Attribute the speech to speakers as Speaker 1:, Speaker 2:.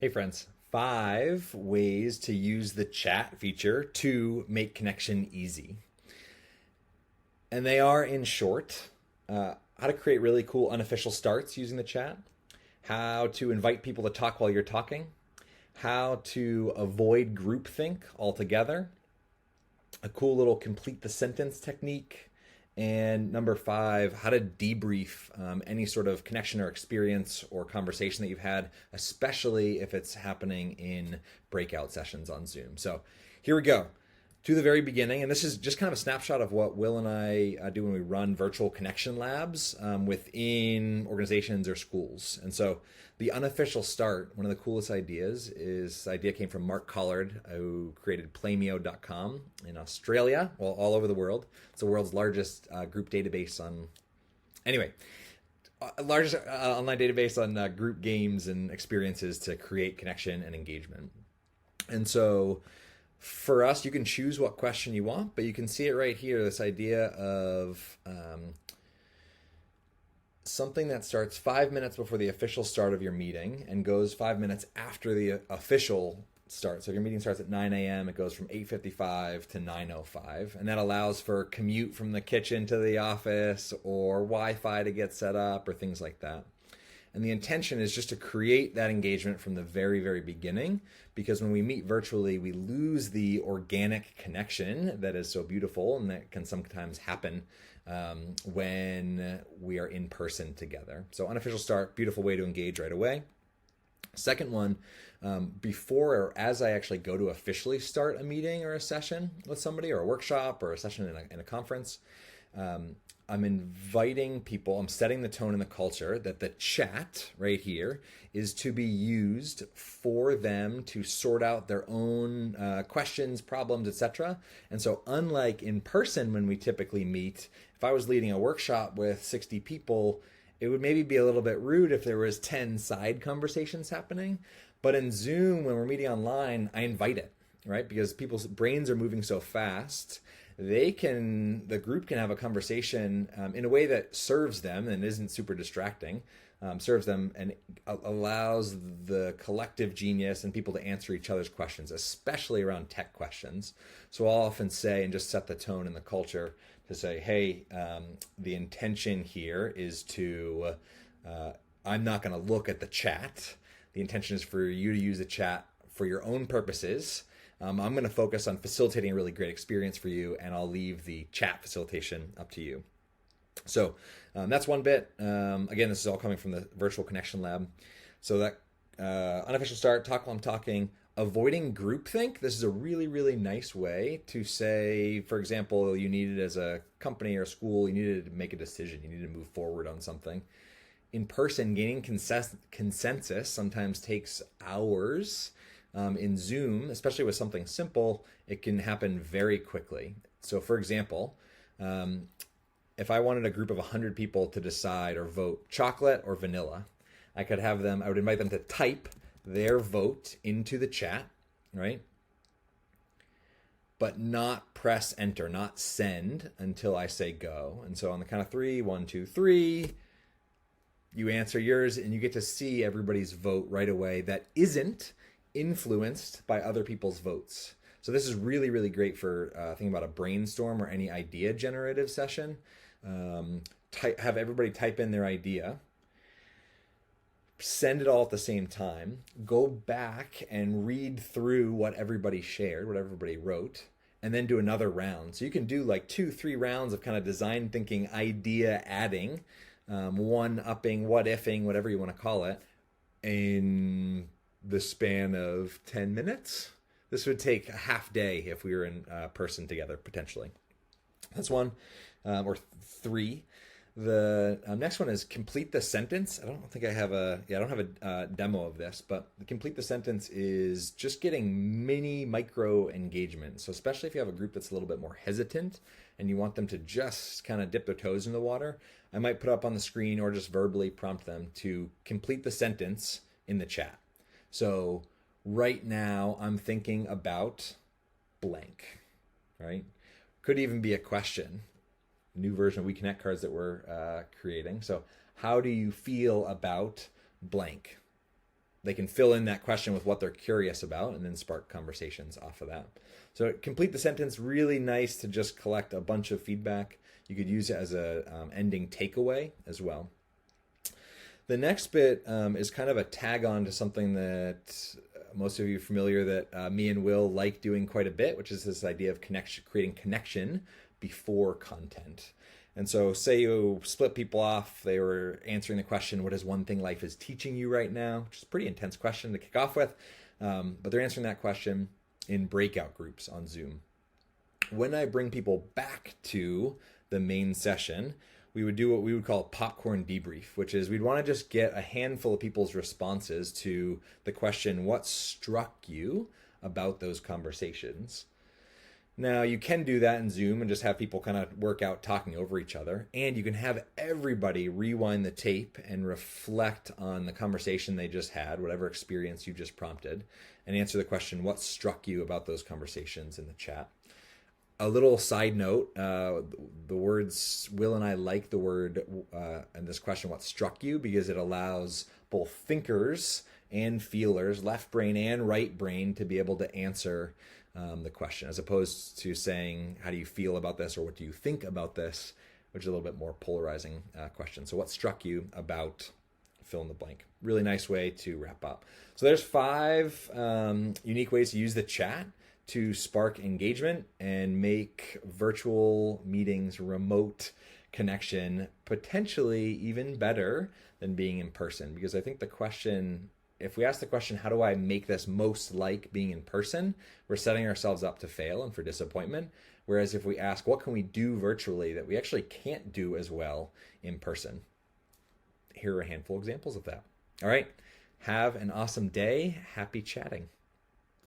Speaker 1: Hey friends, 5 ways to use the chat feature to make connection easy. And they are, in short, how to create really cool unofficial starts using the chat, how to invite people to talk while you're talking, how to avoid groupthink altogether, a cool little complete the sentence technique, and number 5, how to debrief any sort of connection or experience or conversation that you've had, especially if it's happening in breakout sessions on Zoom. So here we go to the very beginning. And this is just kind of a snapshot of what Will and I do when we run virtual connection labs within organizations or schools. And so the unofficial start, one of the coolest ideas is this idea came from Mark Collard, who created playmeo.com in Australia, well, all over the world. It's the world's largest group database on, anyway, largest online database on group games and experiences to create connection and engagement. And so for us, you can choose what question you want, but you can see it right here, this idea of something that starts 5 minutes before the official start of your meeting and goes 5 minutes after the official start. So if your meeting starts at 9 a.m., it goes from 8:55 to 9:05. And that allows for commute from the kitchen to the office or Wi-Fi to get set up or things like that. And the intention is just to create that engagement from the very, very beginning, because when we meet virtually, we lose the organic connection that is so beautiful and that can sometimes happen when we are in person together. So unofficial start, beautiful way to engage right away. Second one, before or as I actually go to officially start a meeting or a session with somebody or a workshop or a session in a conference, I'm inviting people, I'm setting the tone and the culture that the chat right here is to be used for them to sort out their own questions, problems, etc. And so unlike in person when we typically meet, if I was leading a workshop with 60 people, it would maybe be a little bit rude if there was 10 side conversations happening. But in Zoom, when we're meeting online, I invite it, right? Because people's brains are moving so fast, the group can have a conversation in a way that serves them and isn't super distracting, serves them and allows the collective genius and people to answer each other's questions, especially around tech questions. So I'll often say, and just set the tone in the culture to say, hey, the intention here is to, I'm not going to look at the chat. The intention is for you to use the chat for your own purposes. I'm going to focus on facilitating a really great experience for you, and I'll leave the chat facilitation up to you. So that's one bit. Again, this is all coming from the Virtual Connection Lab. So that unofficial start, talk while I'm talking, avoiding groupthink. This is a really, really nice way to say, for example, you needed as a company or school, you needed to make a decision, you needed to move forward on something. In person, gaining consensus sometimes takes hours. In Zoom, especially with something simple, it can happen very quickly. So for example, if I wanted a group of 100 people to decide or vote chocolate or vanilla, I would invite them to type their vote into the chat, right? But not press enter, not send until I say go. And so on the count of 3, 1, 2, 3, you answer yours and you get to see everybody's vote right away that isn't influenced by other people's votes. So this is really, really great for thinking about a brainstorm or any idea generative session. Have everybody type in their idea, send it all at the same time, go back and read through what everybody shared, what everybody wrote, and then do another round. So you can do like 2-3 rounds of kind of design thinking, idea adding, one-upping, what-ifing, whatever you want to call it, in the span of 10 minutes. This would take a half day if we were in person together, potentially. That's one, or 3. The next one is complete the sentence. I don't have a demo of this, but complete the sentence is just getting mini micro engagement. So especially if you have a group that's a little bit more hesitant and you want them to just kind of dip their toes in the water, I might put up on the screen or just verbally prompt them to complete the sentence in the chat. So right now I'm thinking about blank, right? Could even be a question. New version of We Connect cards that we're creating. So how do you feel about blank? they can fill in that question with what they're curious about and then spark conversations off of that. So complete the sentence, really nice to just collect a bunch of feedback. You could use it as a ending takeaway as well. The next bit is kind of a tag on to something that most of you are familiar that me and Will like doing quite a bit, which is this idea of creating connection before content. And so say you split people off, they were answering the question, what is one thing life is teaching you right now? Which is a pretty intense question to kick off with, but they're answering that question in breakout groups on Zoom. When I bring people back to the main session, we would do what we would call a popcorn debrief, which is we'd want to just get a handful of people's responses to the question, what struck you about those conversations? Now, you can do that in Zoom and just have people kind of work out talking over each other. And you can have everybody rewind the tape and reflect on the conversation they just had, whatever experience you just prompted, and answer the question, what struck you about those conversations in the chat? A little side note, the words, Will and I like the word in this question, what struck you, because it allows both thinkers and feelers, left brain and right brain, to be able to answer the question, as opposed to saying, how do you feel about this, or what do you think about this, which is a little bit more polarizing question. So what struck you about fill in the blank? Really nice way to wrap up. So there's 5 unique ways to use the chat to spark engagement and make virtual meetings, remote connection, potentially even better than being in person. Because I think the question, if we ask the question, how do I make this most like being in person, we're setting ourselves up to fail and for disappointment. Whereas if we ask, what can we do virtually that we actually can't do as well in person? Here are a handful of examples of that. All right. Have an awesome day. Happy chatting.